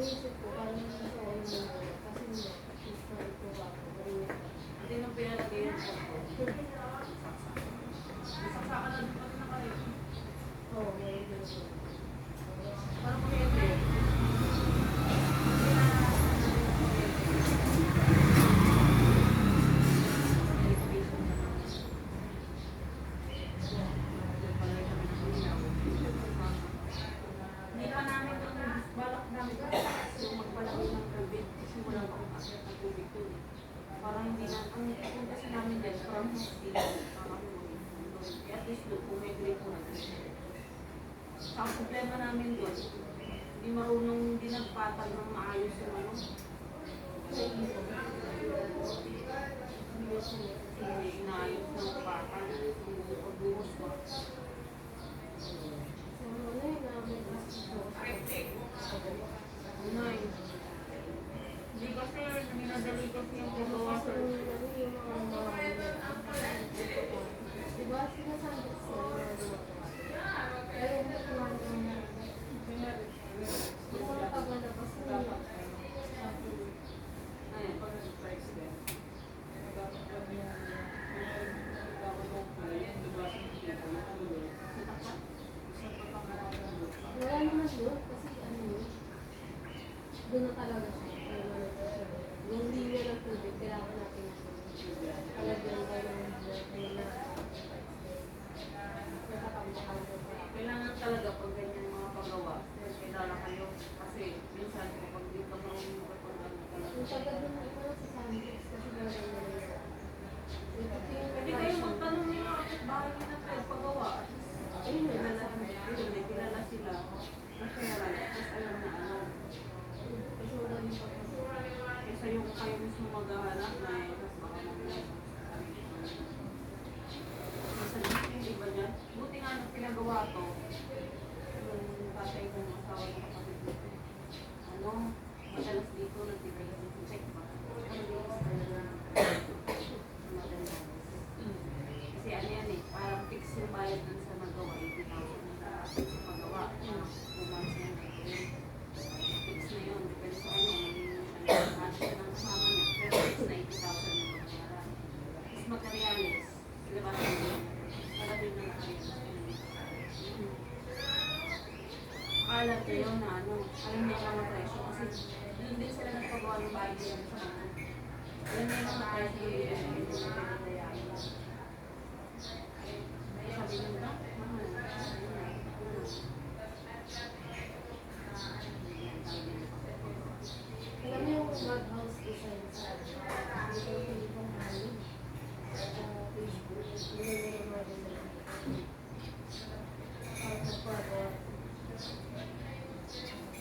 Iniisip ko, parang nasa online kasi hindi ko ako. Hindi nang pinalagay yung photo. Saksakan na din pati na kayo. Oo, may ganun. Parang kuryente. Hindi pa namin balak namin yung magpalaki ng tubig kasi wala pa akong akyat ng tubig doon. Parang hindi na, ang punta kasi namin dyan, parang hindi na, at least doon, kung may gripo na. Sa problema namin doon, hindi marunong, hindi nagpatag ng maayos yung ano. Hindi inaayos ng patag, yung pagbuhos ko. Unay. Hindi kasi, minadali kasi yung pagawa sa diba sinasabi ko pero yung mga paglalabas nila ayun. wala naman doon kasi ano yun doon na talaga siya yung linya ng tubig kailangan natin talagang Kailangan talaga pag ganyan mga paggawa, kailangan kayo kasi minsan kapag di ka marunong kapag ano talaga. yung taga doon na ito sa Sandix kasi gano'n na Pwede kayo magtanong niyo mga kapitbahay niyo na kayo paggawa. Ayun, may kilala sila. Masaya lang, tapos alam na ano. Kesa yung kayo mismo maghahanap na eh, tapos baka mamaya. Hindi ba niyan? Buti nga nung pinagawa to, yung tatay kong asawa ng kapatid dito. Ano, madalas dito nagbibigay ng check ba? Kasi ano yan eh, parang fix yung bayad dun sa nagawa, 80,000 sa paggawa. Bumas yan. Fix na yun, depende sa ano, kasi ng kasama niya, pero fix na 80,000 yung magkakaran. Tapos materialis, ilabas mo yun. Palagay na materialis. Akala ko yun na ano, alam niya yung mga presyo kasi doon din sila nagpagawa ng bahay nila sa mga. Alam niya yung mga presyo yung sabi niyo ba? alam niyo yung mud house design sa Facebook,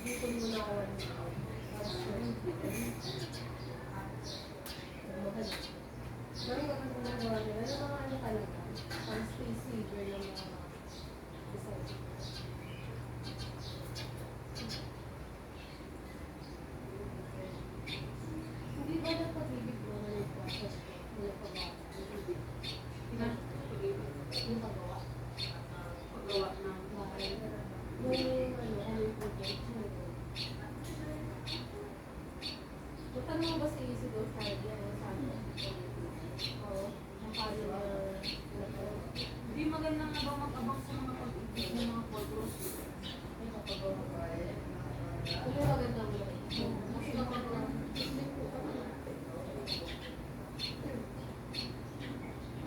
dito muna ako Parang kapag ginagawa nila, yung mga ano talaga, pang space saver yung mga design. Hindi ba nagpag-ibig mo na nag-process ko? Yung paggawa? Yung paggawa? Paggawa ng Bahay. Yung ano, yung project mo. Butan mo ba si Isidore Friday? Ano sabi? Oo. Nakali na hindi maganda nga ba mag-abang sa mga pag-ibig ng mga photos? yung kapagawa. Kung may maganda mo. Mas maganda. Hindi po ka na.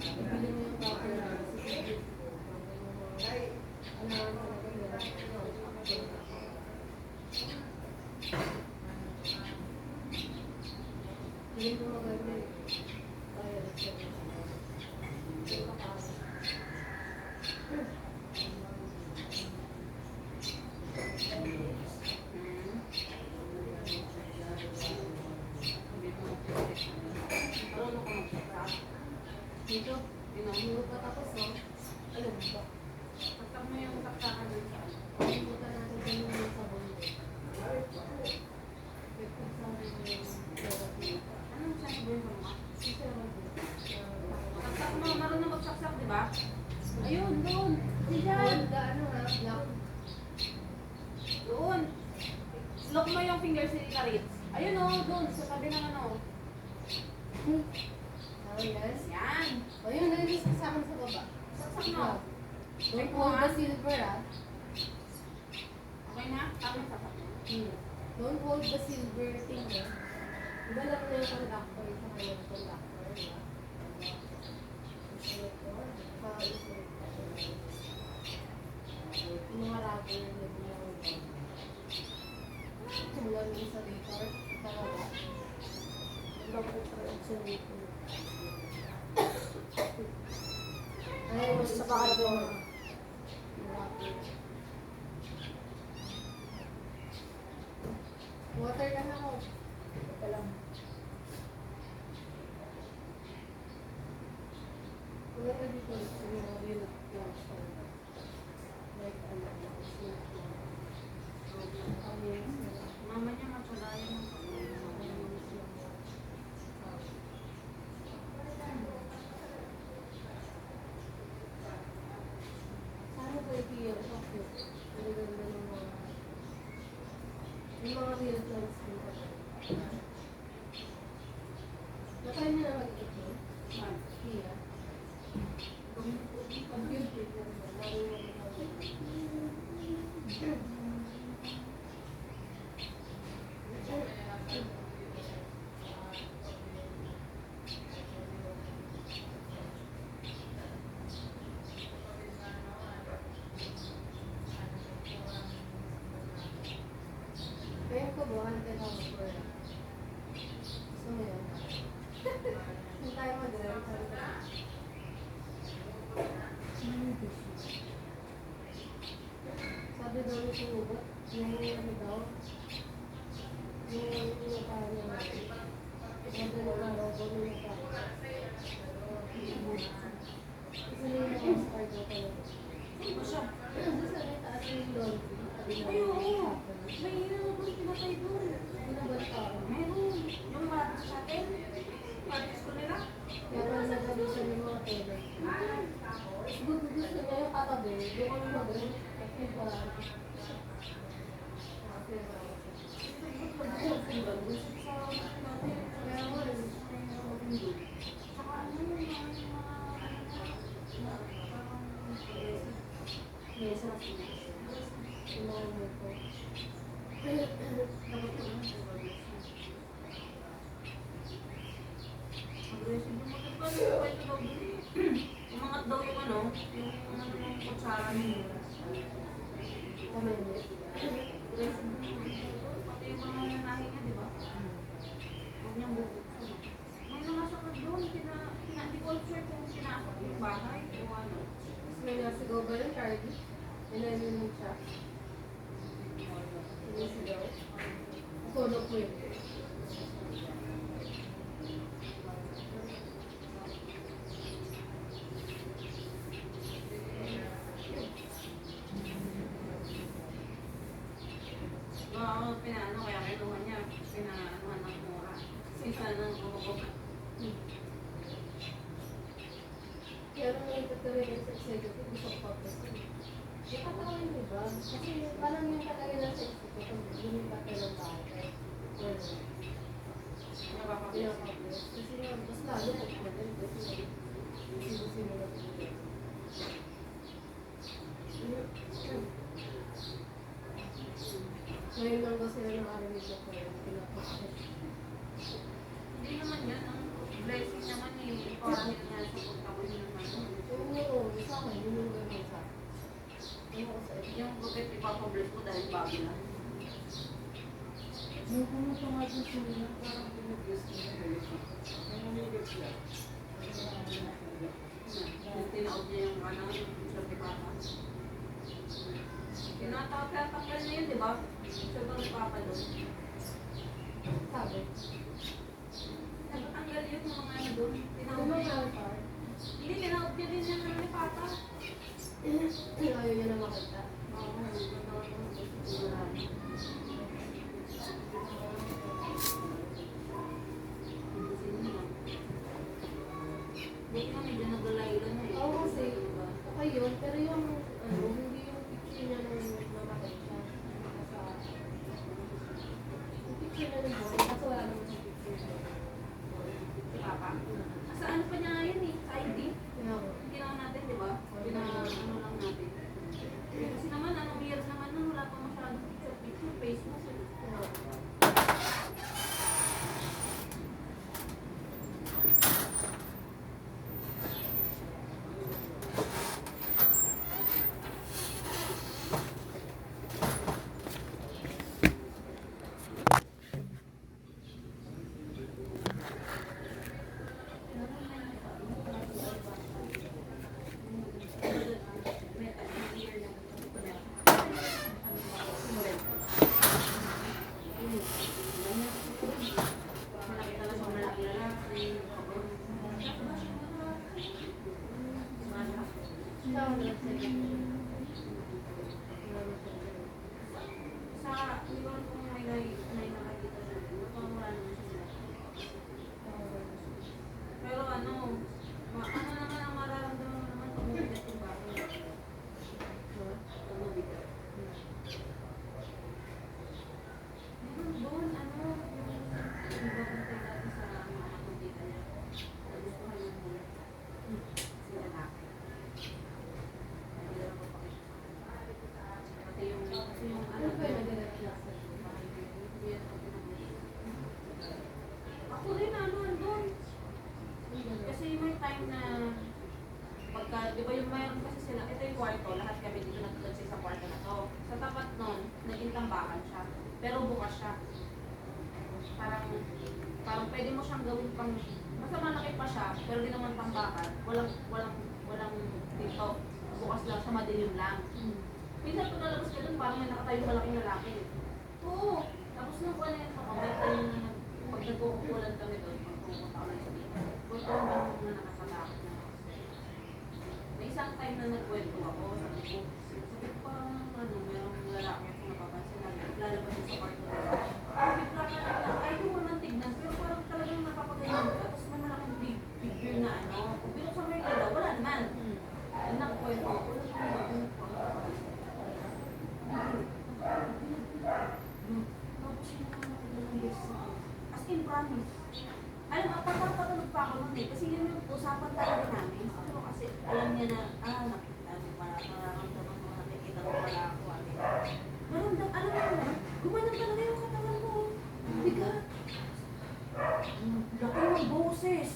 Ibili mo yung copy na si Isidore. Ano naman talaga yun. Hindi mo maganda yun. Kaya na siya. Hindi ka kaya. Dito, Hindi pa tapos, no? Alam mo ba? pagtak mo yung taktakan dun sa ano. Pumunta natin din yung sabon mo. Effective sa akin yung therapy. Anong sabi mo? finger si Karitz. Ayun o, doon, sa tabi ng ano. Oh, yes. Yan. O yun, nalilis kasama sa baba. Saksak mo. Don't hold the silver, ah. Okay na? Tama yung sapat mo. Don't hold the silver thing, ah. Diba lang na yung conductor, sa kanya yung conductor, diba? Yung mga rubber na ginagawa. Mula ng insulator, talaga. Iba po sa insulator. Ay, sa bakal yung rubber. Water ka na ako. Ito lang. Wala ka dito. Yung mga unit lang siya. Like, ano, snake lang. Mama niya matsalayan ng Sana ba i-feel? Okay. Ang ganda ng mga... Yung mga real plants dito. Nakaya niya na mag-ito? Iya. Computer na naman. Kaya ko ba, hantay ako for gusto mo yun? Hindi tayo mag-rent. Sabi daw yung sinugot, yung ano daw, yung pinaka niya, madalang araw daw yung naka. Kasi na yung star daw talaga. Ano siya? Doon sa may taas yung laundry, sabi na Ay, oo. May hirap ako pinatay doon. binabalik ako. Meron. Yung malapit sa atin. Malapit ko nila. Kaya parang nagsabi siya ng mga tenant. Gusto niya yung katabi, doon kami mag-rent. Kasi parang, Umangat daw yung ano, yung ano ng kutsara niya. Pati yung mga nanahin niya, di ba? Huwag niyang bubuksan. May nangasakad doon, hindi ko sure kung pinasok yung bahay o ano. may nasigaw ba yung Cardi? Inaninig siya. Sinisigaw. Tulog ko yun. Oo, pinaano, kaya kinuha niya, pinaanuhan ng mura. Sisa ng bumabok. Kaya nung nagtatuloy yung sa executive, gusto ko pa-present. Di pa tao yun, diba? Kasi parang yung talaga ng sa executive, yun yung papel ng bahay. Or, pinapapres. Kasi nga, mas lalo na ipagod. Kasi sinusimula ko yun. Ngayon lang ba sila nakarinig ko ko yung pinapapres. Hindi naman yan, ang blessing naman eh. Parang yun nga sa pagkawin naman. Oo, sa akin, yun yung gano'n sa akin. Ano ko sa inyo? Yung bukit ipapabless mo dahil bago lang. Nung pumunta nga dun sa nila, parang pinag-guess niya na ito. Ang nanigit siya. Yung tinaog niya yung ano, yung certificate. Tinatanggal na yun, di ba? Siya ba nagpapa doon? Sabi. Nagtanggal yun mga ano doon. Ano Tinaog mo niya. yung part? Hindi, tinaog niya din yung ano ni Papa. Ayaw niya na makita. Oo, gano'n. Buti nga medyo naglalaylo na eh. Oo, kasi okay yun, pero yung ano, hindi yung picture niya nung namatay siya. Nasa, nakita na siya malaki lalaki. Tawag na sila. Sa iwan kong may nakakita siya, napamura naman siya. Pero ano naman ang mararamdaman mo naman pag mabigat yung bahay. Pag mabigat. Meron doon, yung iba kong tayo dati sa mga matutita niya. Nagustuhan yung mula. Sila laki. Hindi lang ako pakita. Pati yung Ano ba yung nag-direct class na siya? ako rin doon. Kasi may time na pagka, di ba yung mayroon kasi sila, ito yung kwarto, lahat kami dito natulog sa kwarto na to. Sa tapat nun, naging tambakan siya. Pero bukas siya. Parang pwede mo siyang gawin pang, basta malaki pa siya, pero di naman tambakan. Walang dito. Bukas lang siya, madilim lang. Minsan pag nalabas ka dun, parang may nakatayong malaking lalaki. Oo. Tapos nung kuha na yun, may time na pag nagkukulan kami doon, pag pumunta kami sa dito, punta kami na nakakatakot na. May isang time na nagkwento ako, sabi ko parang merong lalaki ako napapansin na lalabas yung sa kwarto nila. Bigla ka lang, ay ko naman tignan, pero parang talagang napapagayon ka, tapos may malaking big figure na kung binuksan mo yung ilaw, wala naman. Yung nagkwento ako, wala naman tapos yung as in promise. Alam mo, pagkakatulog pa ako nun kasi yun yung usapan talaga namin. Pero kasi alam niya na, nararamdaman mo, nakikita mo pala ako. Alam mo gumanap talaga yung katawan mo. Bigat. Laki ng boses.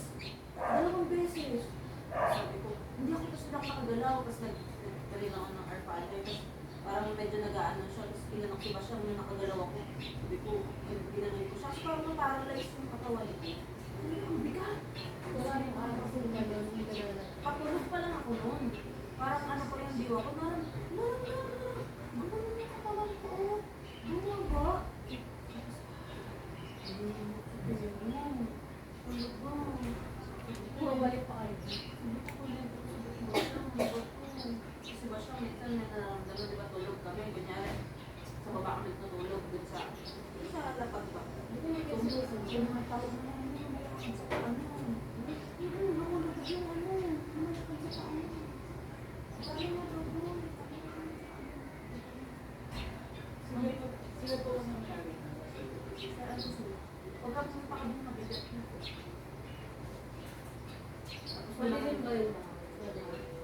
2 beses. Sabi ko, hindi ako tapos nakakagalaw. Tapos naggaling ako ng air father. Parang medyo nag-aano siya. Tapos pinanok siya siya, may nakagalaw ako. Sabi ko, pinanok ko siya. So parang na-paralyze yung katawan ko. Ang bigat. Wala yung araw kasi nagagawin. Patulog pa lang ako noon. Parang ano pa yung diwa ko. Gano'n yung katawan ko. Bumaba. Bumabalik pa kayo. Kasi ba siya, minsan may nararamdaman, di ba tulog kami, kunyari, sa baba kami tutulog, dun sa lapag ba? Hindi ko nag-exhausted. Yung mga tao na Sila po ang nangyari. huwag ka pumunta ka doon, mabigat na. Madilim ba yun?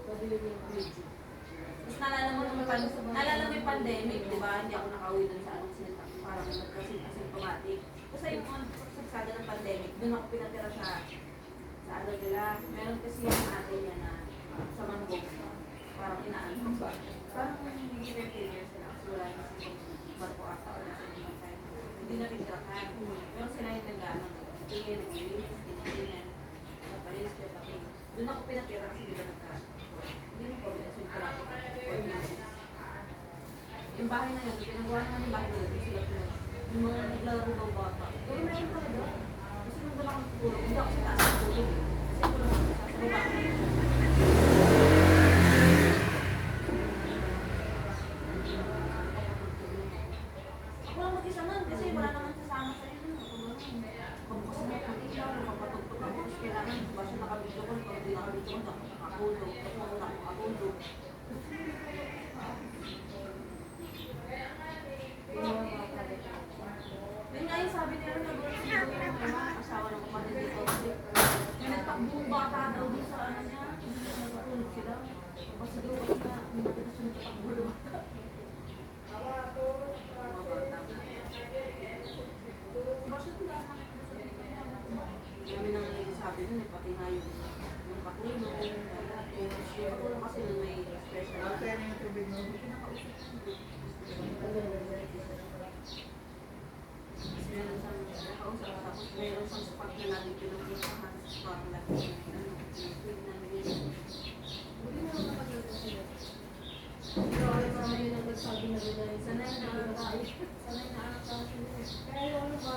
Madilim yung video. Tapos naalala mo yung pandemic, di ba? Hindi ako nakauwi dun sa parang asymptomatic. Kasi yung sagsada ng pandemic, dun ako pinatira sa nila. Meron kasi yung ate niya na sa Manggong, parang inaano ba? Parang hindi na years sila. Kasi wala na kasi barko ata o nasa ibang time. Hindi na pinitirahan. Pero sila yung nag-ano, tingin, nag-release, tingin, napalis, kaya doon ako pinatira kasi di ba hindi mo problem. Yung bahay na yun, pinagawa naman yung bahay na yun, sila yung mga naglaro ng bata. Pero meron talaga. Kasi nung doon ako tutulog, hindi ako sa taas tutulog. Kasi ko lang ako sa baba. Ako lang mag-isa nun, kasi wala naman sasama sa inyo. Pagbukas na yung ilaw, nakapatugtog ako. Tapos kailangan, ba siya nakabidyo ko, pag hindi nakabidyo ko, nakakatulog. Tapos ako nakakatulog. Yun nga yung sabi nila na gawin siguro yung mga asawa ng kapatid dito. May nagtakbong bata daw dun sa ano niya. Natutulog sila. Tapos siguro kasi na, hindi na siya nagtatakbo ng bata. Bakit wala naman kami nang nagsasabi nun eh, pati nga yung katulog. Yung katulog kasi nun may special. Ate, ano yung tubig mo? Meron siyang nakausap, tapos meron siyang spot na lagi pinupuntahan sa spot na lagi Hindi mo nakagawin sila. Pero alam naman yun ang nagsabi na rin na rin. sanay na ata sila. Kaya yung ano ba,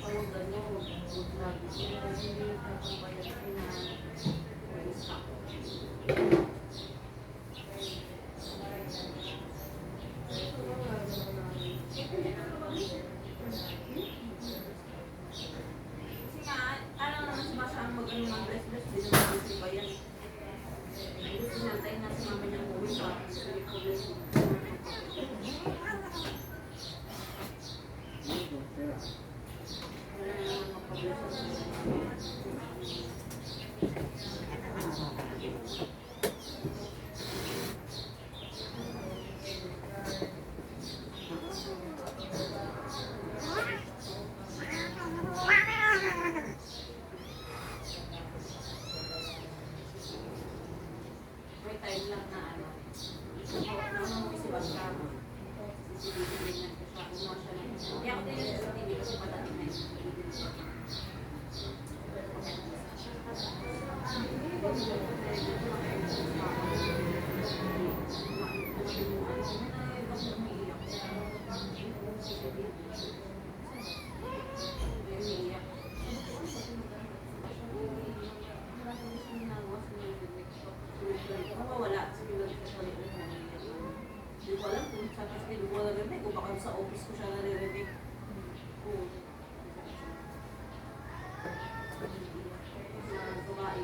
Tawagan nyo, huwag lagi sila hindi tapos bayad na stock. Kasi nga, ano naman sumasama mag-ano ng bless-bless, di naman gusto ba yan? Gusto niya, tayo na si mama niya uwi pa. Wala naman magpa-bless. May time lang na ano. Ano mo kasi wag ka. Sisibigin niya ko siya. Kumuha siya lang. Kaya ako din yung sa TV kasi padali na yun. Wala. Hindi ko alam kung sa kasi hindi ko narinig o baka sa office ko siya narinig. Oo. Sa babae.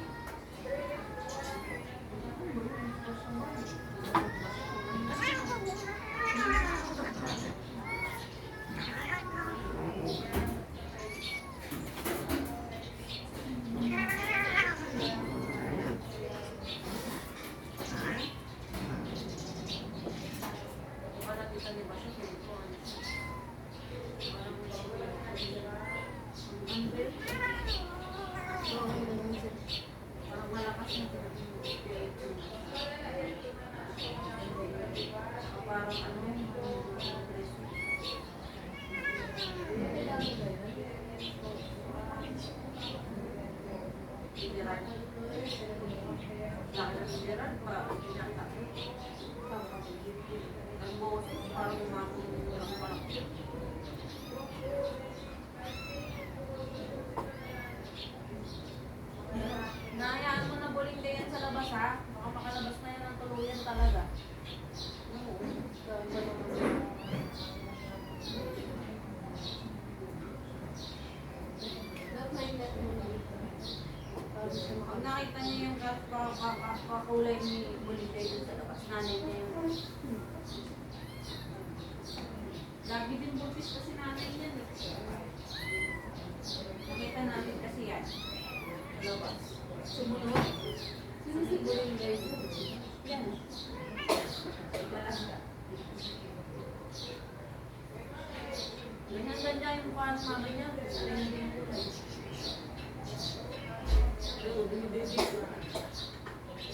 Parang malakas na parang ano General. General pa, ang boses parang makulang parang nahayaan mo na buling yan sa labas ha? Baka makalabas na yan ng tuluyan talaga. Pag nakita niyo yung kakulay ni buling dun sa labas, nanay niya yung lagi din buntis kasi nanay niya. Nakita namin kasi yan. Labas. Sumunod. Sino si Buling guys? Yan. Balanda. Ganyan-ganyan yung mukha ng mama niya. Ganyan yung kulay.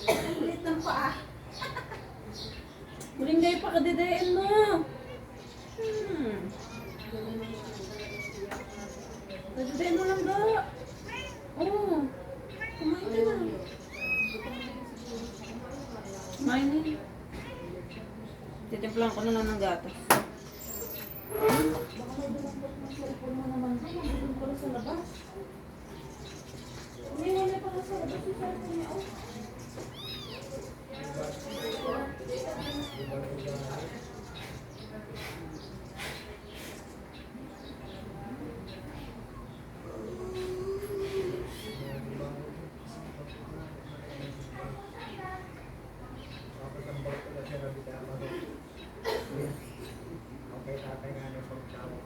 Ang lit ng paa. Buling kayo pa kadidayan mo. Kadidayan mo lang ba? Oo. Kumain ka na. Kumain na. Titimplang ko na lang ng gatas. Baka may dumagdag ng cellphone mo naman. Nandun ko na sa labas. Hindi, wala pa na sa labas yung cellphone niya. Okay, tatay nga na pagkawa.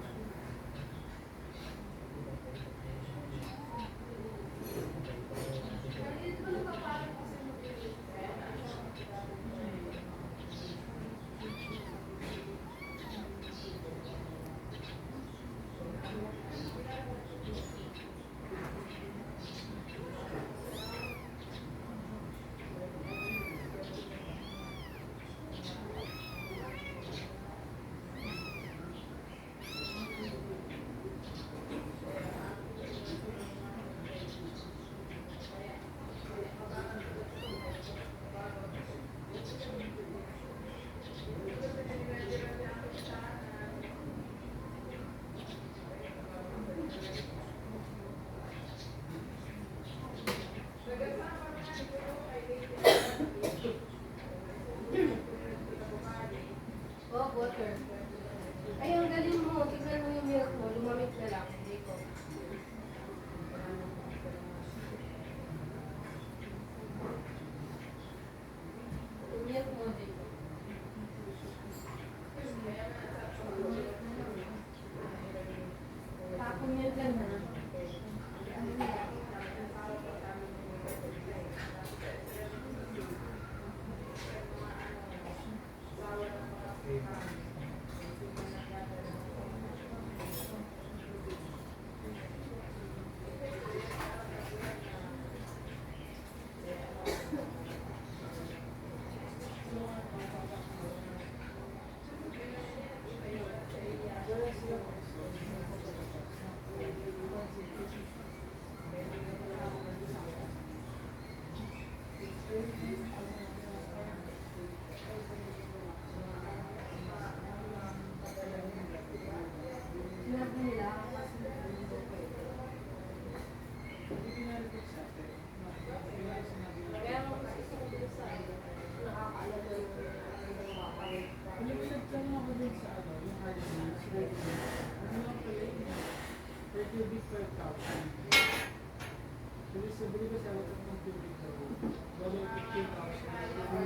Graba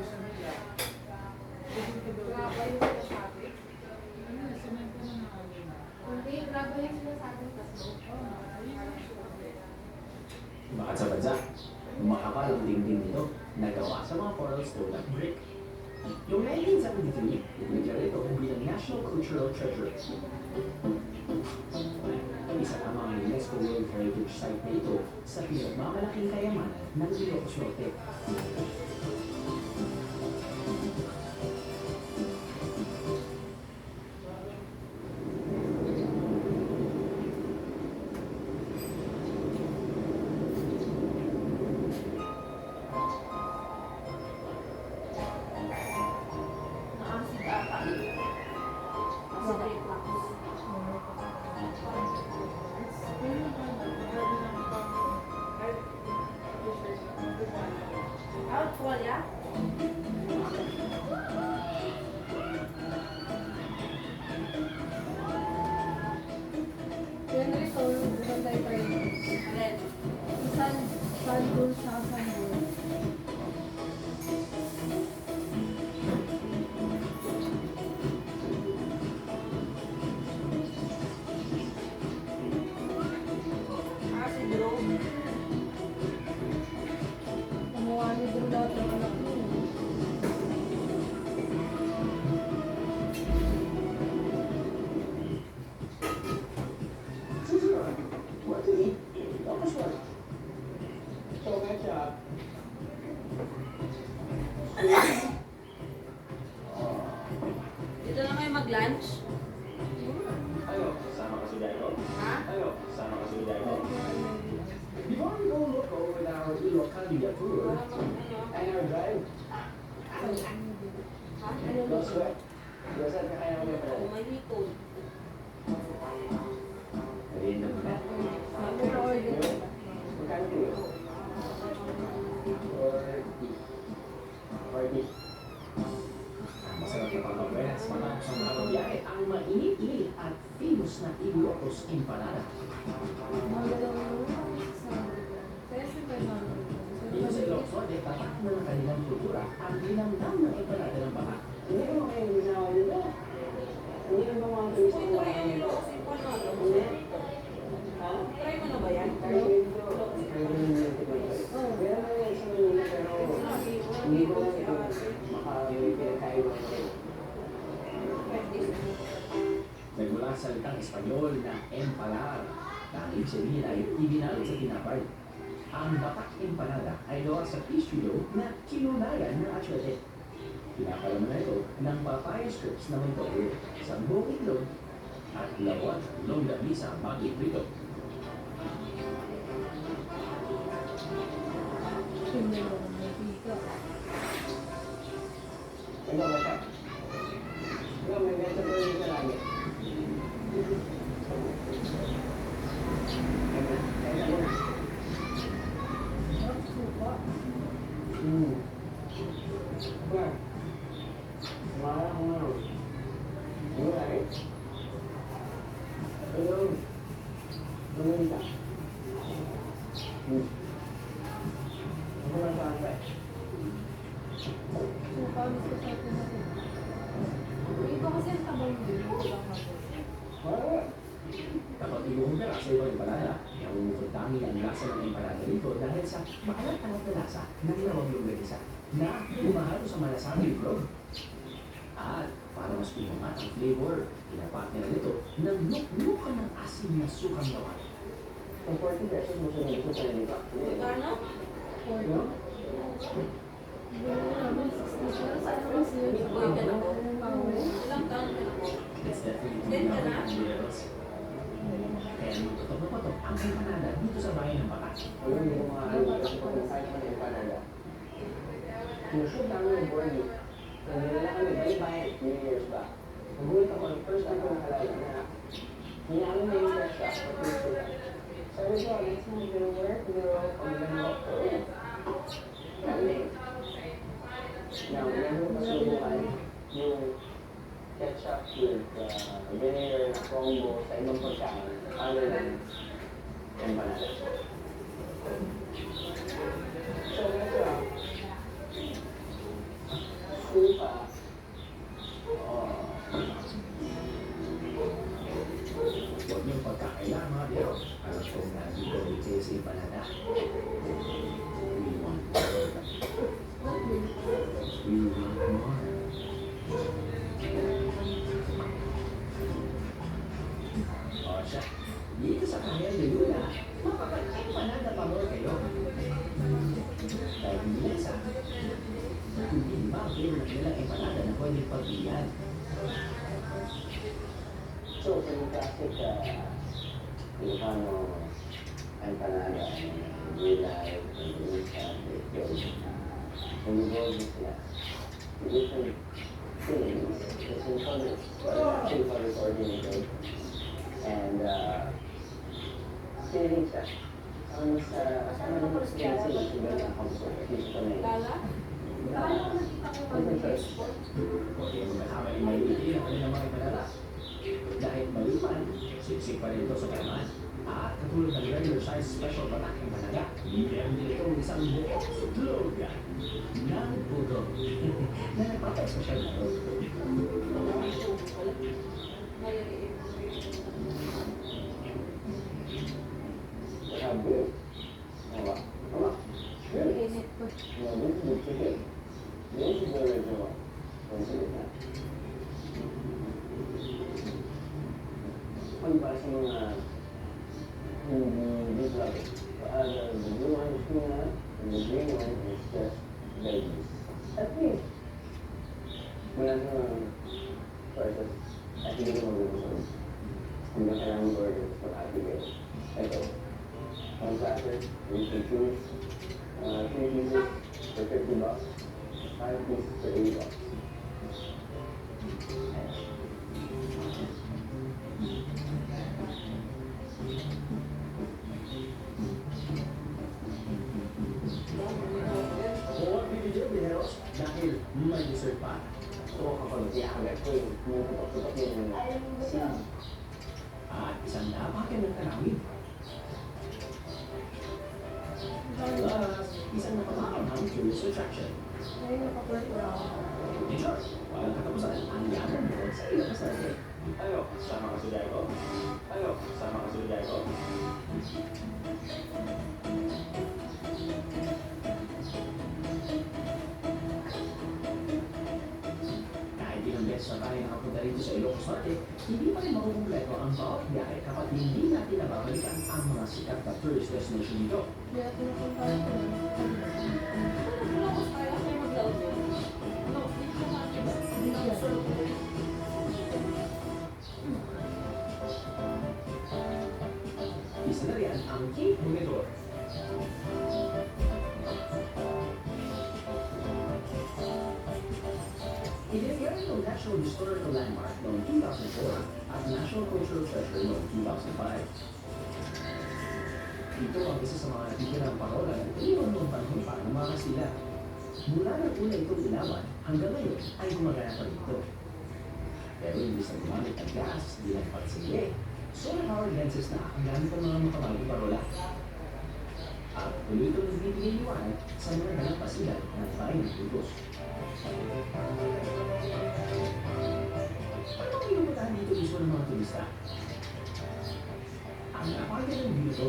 yung sinasabi. Ano, semento na nakagin na. Hindi, graba yung sinasabi kasi. Bakit sa bansa, makapal ang dingding nito nagawa sa mga coral stone at brick. Yung 1973, itinigyan ito bilang National Cultural Treasure. Isa ang mga UNESCO World Heritage Site na ito sa pinagmamalaking kayaman ng Ilocos Norte. Naasid ata. Acid reflux. Out, tuwalya? Yan rin ito, maganda tayo. Alin? Sandul sa sandul. Acid road. Kumuha ni Drew lahat ng anak mo. Susunod, what to eat? Ilocos Norte. So, ketchup. Dito na kayo mag-lunch? Ayo, sama ka sa Daiko? Ha? Ayo, sama ka sa Daiko? Before we go look over our Ilocania tour, And our drive. Ha? No sweat. Basta kaya ko na Oo, may hipon. merienda muna. Magkano kayo? Or beef. Masarap na pagkabuenas matapos ang mga biyahe ang mainit-init at famous na Ilocos Empanada. Dito sa Ilocos Norte, tatak na ng kanilang kultura ang linamnam ng empanada ng baka. Hindi ko kayo ginawa nila. Hindi na ba mga turista Uy, ko try yan yung Ilocos Empanada. Hindi. Ha? Try mo na ba yan? Kaya dito. Kaya dito. Kaya na yan sa Manila pero hindi ko na ito makapinakain ko. Nagmula sa salitang Espanyol na empalar, na ang ibig sabihin ay ibinalot sa tinapay. Ang batak empanada ay gawa sa pastry dough na kinunayan ng atswete. Pinapalaman na ito ng papaya strips na may toyo, sambong itlog, at lawan ng lamisa bagay prito. Ano ba siya? Ano, may ganito pa rin sa lagi. Where? Mahal ako nga. Ano ba rin? Hello. Tumulong ka. Ano ba sa akin? Ito kasi ang tabang din. Wala. Kapag ibuhumira sa ibang empanada, namumutang ang lasa ng empanada dito dahil sa maalat-alat na lasa ng lawang longganisa na umahalo sa malasang itlog. At para mas pumangat ang flavor, pinapak nila nito ng nuknukan ng asin na sukang lawan. Ang 40 pesos mo sa nito sa nito. Magkano? No? Boy ka na po. Ilang taon ka na po? It's definitely Yan ka na? levels. Kaya tutok na patok ang empanada dito sa bayan ng Bataan. Alam mo yung mga ano kasi pag nakain mo ng Canada. Sinushoot namin yung board meat. Nandun na kami, bye-bye, New Year's ba? Nagulat ako, first time ko nakalala na hinalo na yung fresh shop, pati yung suka. Sabi ko, it's not gonna work, no, I'm gonna work for it. Kami. Now, meron ko subukan yung ketchup with vinegar na combo sa ibang pagkain, other than empanada. So, ito Supa. Huwag niyong pagkakailangan mga biro. Alam kong nandito ni J.C. Panada. We want more. We want more. O siya, dito sa kanyang Luna, mapapag-Panada pa more kayo. Dahil minsan, hindi ba ang favorite nilang empanada na pwedeng pag-iyan? So, sa yung classic Ilocano empanada, gulay, minsan, when you go with the different things, the same colors coordinated, and feeling siya. Ang kasama naman sa kasi iba ang comfort, at least ito na yun. Lala? Paano ko nakita ko Different yung choice. Porque kung kasama yung may hindi ang kanilang mga ipanala. Dahil malipan, siksik pa rin ito sa kalaman. At katulad ng regular size special patak ng Panada, meron din itong isang buong slogan ng puto na nagpapa-special na ito. Grabe. Wala. Wala. Really? Init ko. Sige. Yan siguro medyo consider na. Kung para sa mga hindi vlog, the blue one is tuna, and the green one is just veggies. At least, wala namang choices. At hindi ko mag-usap. Hindi na kailangan mag-order for aggregate. Ito, one platter, you can choose 3 pieces for $50, 5 pieces for $80. Huwag bibigyan biheros dahil may dessert pa. So, kapag i-agad ko yung tutok-tutok yung seed. At isang napakin ng tanawin. Plus, isang napamakamang tourist attraction. Ay, nakakwento na ako. In short, walang katapusan ang yaman mo sa ilang kasarate. Ayo, sama ka sa Diego. Ayo, sama ka sa Diego. Kahit ilang beses na tayo nakapunta rito sa Ilocos Norte, hindi pa rin makukumpleto ang bawat biyahe kapag hindi natin nababalikan ang mga sikat na tourist destination dito. Kaya pinupunta ko na. Wala ko kaya ako mag-loud yun. Wala ko, hindi ko makakita. Hindi ko sure. Isa na rin ang Cape Monitor. Idinigyan ng National Historical Landmark noong 2004 at National Cultural Treasure noong 2005. Ito ang isa sa mga natitirang parola ng iniwan noong panahon pa ng mga Kastila. Mula ng una itong ilawan, hanggang ngayon ay gumagana pa rito. Pero imbis na gumamit ng gas, bilang pagsige, solar powered lenses na ang gamit ng mga makamahal parola. At tuloy itong nagbibigay liwanag sa mga dalang pasilad ng bayan ng Burgos. Ano ang inupuntahan dito mismo ng mga turista? Ang napakagandang view ito.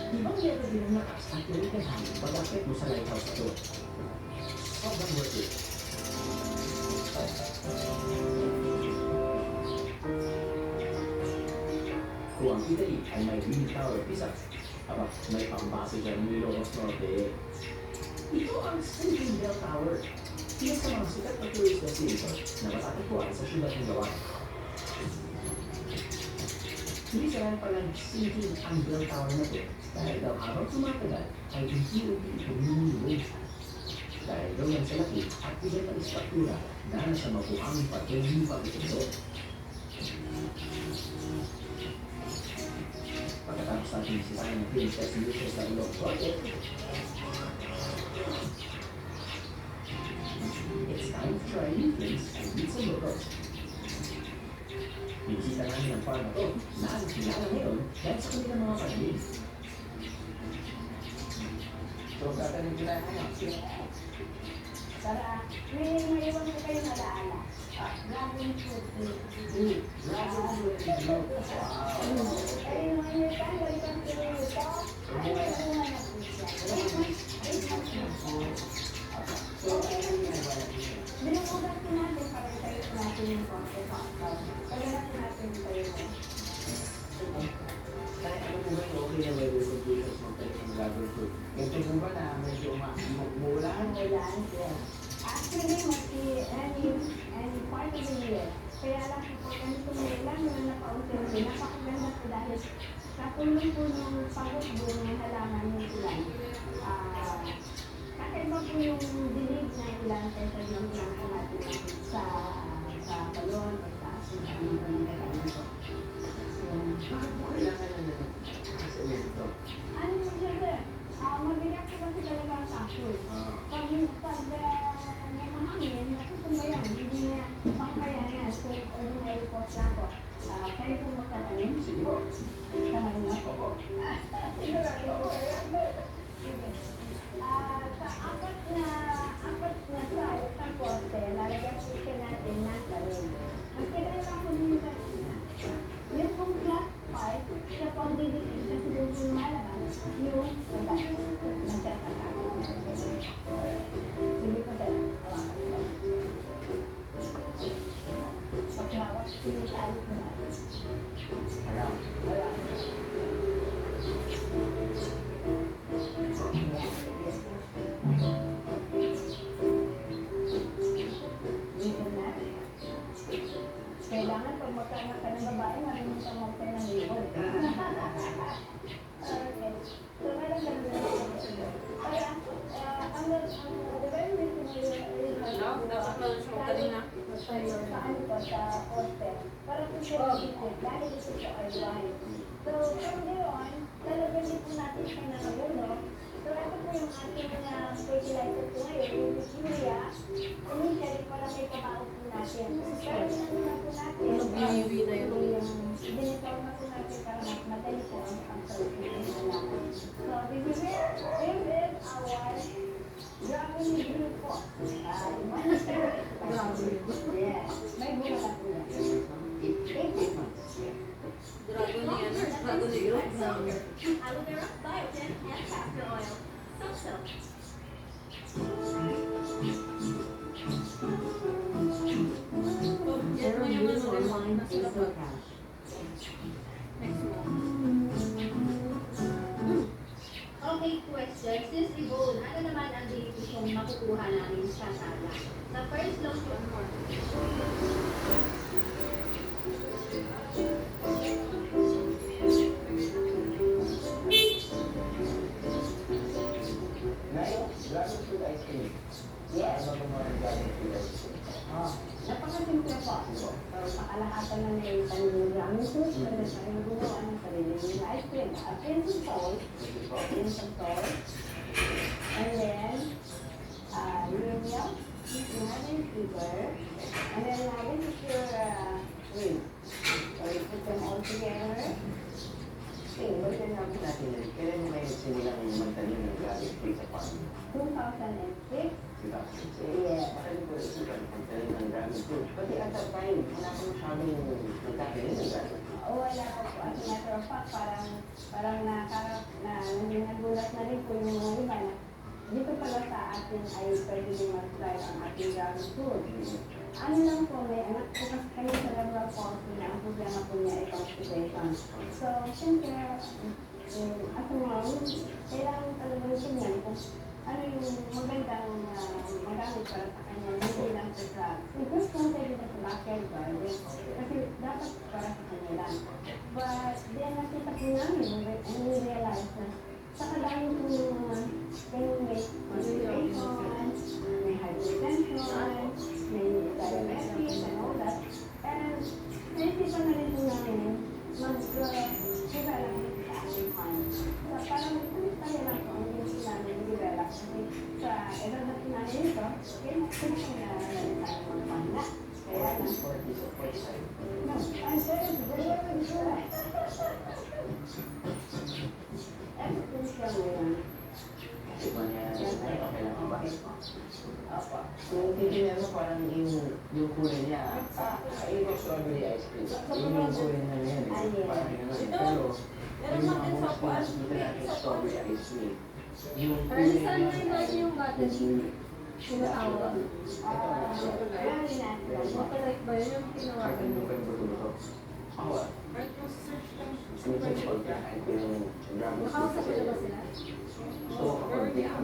Ibang meron din ang lakas at nilikahan pag-akit mo sa lighthouse ito. Sobrang worth it. Kung ang Italy ay may wind tower isa, aba, may pambase dyan ng Ilocos Norte. Ito ang Sinking Bell Tower. Isa sa mga sikat na tourist destination na matatagpuan sa syudad ng Gawa. Hindi sila palang sinking ang Bell Tower na ito dahil daw habang tumatagal ay unti-unti itong lumulubog. Dahil daw yan sa laki at bigat ng istruktura na nasa mabuhang pag-iwag ito. Pagkatapos natin sisayang ng Princess Lucius na Ilocos Project, it's time to try new things and meet some locals. Binisita namin ang farm na to na ang kilala ngayon dahil sa kanilang mga pananim. So, gagawin nila Para may maiwan ko kayong alaala. Dragon fruit. Dragon fruit is milk. Ay, mga yun ka, balikan ko rin ito. Ay, may bunga na po siya. So, ano yung ginagawa natin? Binubugan ko natin para itayo natin yung konti. Paglalap natin tayo mo. Kahit ano po ba yung okay na weather conditions magtayo ng dragon fruit? Ito po ba na medyo umuulan? Ulan, yes. Actually, any part of the year. Kaya lang po pag ganito may ulan, na napaunti-unti, napakaganda po dahil katulong po ng pagod ng halaman ng ulan. Kakaiba po yung dilig ng ulan kaysa yung ulan po natin sa balon o sa asin ng ganito. Bakit po kailangan na sa ito? Ano yung siyempre, mabiyak po kasi talaga ang sakul. Pag may mahangin, natutumbayan, hindi niya pangkayanan. So, ordinary pot lang po. Kayo po magtatanim? Sige po. Tamarin na po. Opo. Sigurado po. Sa apat na sa poste, lalagyan po siya natin ng talong. Ang kailangan po nito yung pong glass pipe, siya po ang didikit sa doon po malabas yung labas. Nagkakataon. Sige po tayo. Hawakan ko. Paghawak, sinitalo ko na. Alam. Dito na. Kailangan pag magkanak ka ng babae, marunong ka magkaya ng libon. Okay. So, meron lang din ako. Kaya, ang very reason Dapat meron siya magaling na. sa ano po, sa poste. Para po siya mag-isip, dahil ito siya ay wine. So, from there on, lalagyan din po natin siya ng abono. So, ito po yung ating fertilizer po ngayon, yung urea. Initially, parang may kabaon po natin. Pero ginagawa po natin, Nag-iiwi na yun. dinitaw na po natin para mas madali po ang pagsalit ng halaman. So, this is our dragon fruit po. Yes, may bunga na po yan. 8 months. Dragon na yan. Dragon na yun. Aloe vera, biotin, and castor oil. So. Yan mo yung ano rin mo. Nasa labas. Next mo. Okay, question. Since Yvonne, ano naman ang benefisyong makukuha namin sa sala? Sa first long to more. Ngayon, dragon fruit ice cream. Yes. Ano ba mga dragon fruit ice cream? Napakasimple po. So, pakalahatan na may tanim ng dragon fruit, pwede tayong gumawa ng sarili ng ice cream. A pinch of salt, and then, your milk, you have in sugar, and then this is your cream. So, you put them all together. Ba't yan namin natin yun? Kailan mo kayo sinilang magtanim ng dragon fruit sa farm? 2006. Yes. Bakit po isipan magtanim ng dragon fruit? Pati at that time, wala pa masyadong nagkakainin ng dragon fruit. Wala po po. As a matter of fact, parang nagulat na rin po yung mga iba na dito pala sa atin ay pwede din mag-try ang ating dragon fruit. Ano lang po, may anak po kasi kami sa cerebral palsy na ang problema po niya ay constipation. So, siyempre, as a mom, kailangan talagang tingnan kung ano yung magandang magamit para sa kanya, hindi lang sa drugs. We just wanted it as a backyard garden kasi dapat para sa kanya lang. But then nakita po namin and we realized na sa kadami po yung ganun may constipation, may hypertension, may diabetes and all that. And naisipan na rin po namin mag-develop sa ating farm. So parang tayo lang po ang hindi namin develop kasi sa edad na natin ito, kailangan na tayo magpanda. Kaya lang. No, I'm very sure. Everything's wrong with Kasi kung yan, okay lang ba? Okay po. Apa. Kung titignan mo parang yung kulay niya, ay yung strawberry ice cream. Yung kulay na yan. Parang gano'n. Pero, Meron yung natin mga sa most kuwan. famous dito natin strawberry ice cream. Yung Pero kulay saan niya na natin yung buttermilk? Tinatawag. Marami na. Chocolate ba yun yung tinawagan mo? Ako, Right, yung search lang sa minsan social pag media. kain ko yung Dragon Nakausap ko na ba sila? So, kapag pinaka